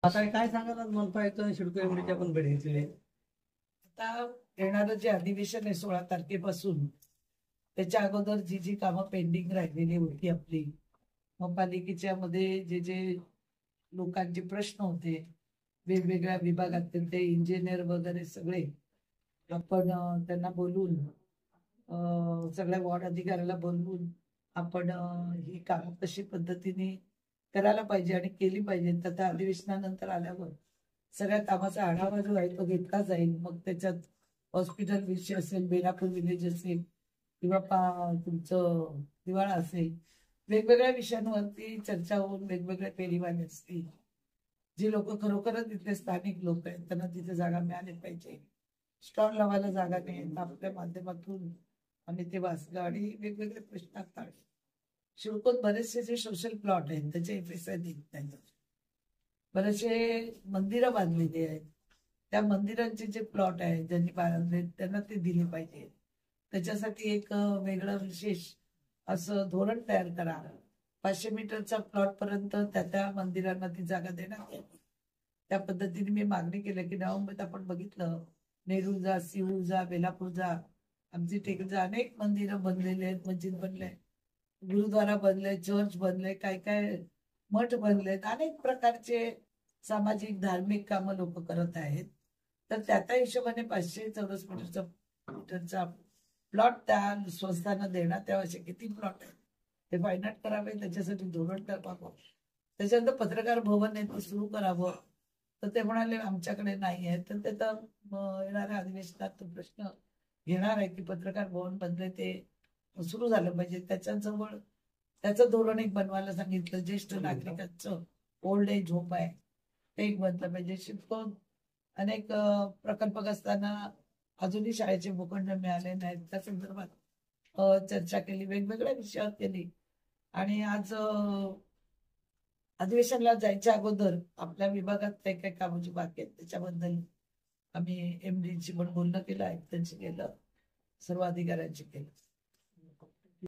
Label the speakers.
Speaker 1: आता काय सांगाल आज मनपा आयुक्त आणि सिडको एमडीची आपण भेट घेतलेली आहे.
Speaker 2: आता येणारं जे अधिवेशन आहे 16 तारखेपासून, त्याच्या अगोदर जी जी कामं पेंडिंग राहिलेली होती आपली, मग पालिकेच्या मध्ये जे जे लोकांचे प्रश्न होते वेगवेगळ्या विभागातील, ते इंजिनियर वगैरे सगळे आपण त्यांना बोलून, सगळ्या वॉर्ड अधिकाऱ्याला बोलवून आपण ही कामं कशी पद्धतीने करायला पाहिजे आणि केली पाहिजे. तर त्या अधिवेशनानंतर आल्यावर सगळ्या कामाचा आढावा जो आहे तो घेतला जाईल. मग त्याच्यात हॉस्पिटल विषय असेल, बेलापूर विलेज असेल, किंवा तुमचं दिवाळा असेल, वेगवेगळ्या विषयांवरती चर्चा होऊन वेगवेगळे पेरीवाले असतील. जे लोक खरोखरच तिथले स्थानिक लोक आहेत त्यांना तिथे जागा मिळाली पाहिजे. स्टॉल लावायला जागा नाही, आपल्या माध्यमातून आम्ही ते वाचलं आणि वेगवेगळे प्रश्न हाताळले. शिवकोत बरेचसे जे सोशल प्लॉट आहेत त्याचे FSI देत नाही. बरेचसे मंदिरं बांधलेली आहेत, त्या मंदिरांचे जे प्लॉट आहेत ज्यांनी बांधले त्यांना ते दिले पाहिजे. त्याच्यासाठी एक वेगळं विशेष असं धोरण तयार करा. 500 मीटरचा प्लॉट पर्यंत त्या मंदिरांना ती जागा देण्यात यावी. त्या पद्धतीने मी मागणी केली की नवंबरीत आपण बघितलं, नेरूळजा, सिऊळजा, बेलापूरजा, आमची टेकडीजा अनेक मंदिरं बनलेली आहेत, मस्जिद बनले, गुरुद्वारा बनले, चर्च बनले, काय काय मठ बनलेत, अनेक प्रकारचे सामाजिक धार्मिक कामं लोक करत आहेत. तर त्या हिशोबाने 500 चौरस मीटरचा प्लॉट त्या संस्थांना देण्यात यावा. असे किती प्लॉट आहेत ते फायनल करावे, त्याच्यासाठी धोरण ठरवावं. त्याच्यानंतर पत्रकार भवन आहे ते सुरू करावं. तर ते म्हणाले आमच्याकडे नाही आहे. तर ते तर येणाऱ्या अधिवेशनात तो प्रश्न घेणार आहे की पत्रकार भवन बनले ते सुरू झालं पाहिजे. त्याच्याजवळ त्याचं धोरण एक बनवायला सांगितलं. ज्येष्ठ नागरिकांचं ओल्ड एज होम आहे ते एक बनलं पाहिजे. शिवको अनेक प्रकल्प असताना अजूनही शाळेचे भूखंड मिळाले नाहीत, त्या संदर्भात चर्चा केली, वेगवेगळ्या विषयावर केली. आणि आज अधिवेशनाला जायच्या अगोदर आपल्या विभागात काही काही कामाची बाकी आहेत त्याच्याबद्दल आम्ही MDची पण बोलणं केलं, आयुक्तांशी केलं, सर्व अधिकाऱ्यांशी केलं.